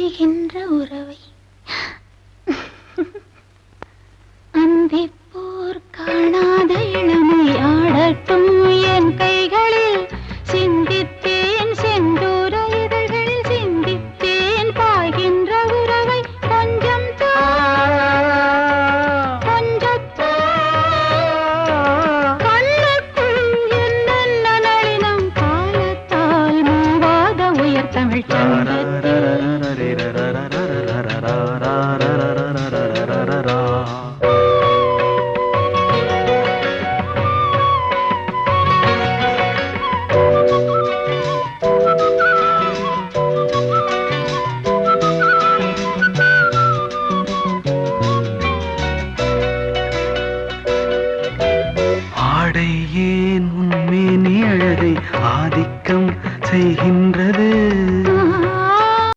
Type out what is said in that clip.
செய்கின்ற உறவை அந்திப்போர் காணாத இளமை ஆடட்டும் என் கைகளில் சிந்தித்தேன் செந்தூர இதழ்களில் சிந்தித்தேன் பாய்கின்ற உறவை கொஞ்சம் கொஞ்சத்தோ கண்ணுக்குள் என்னென்ன நளினம் காலத்தால் மூவாத உயர் தமிழ் சங்கத்தில்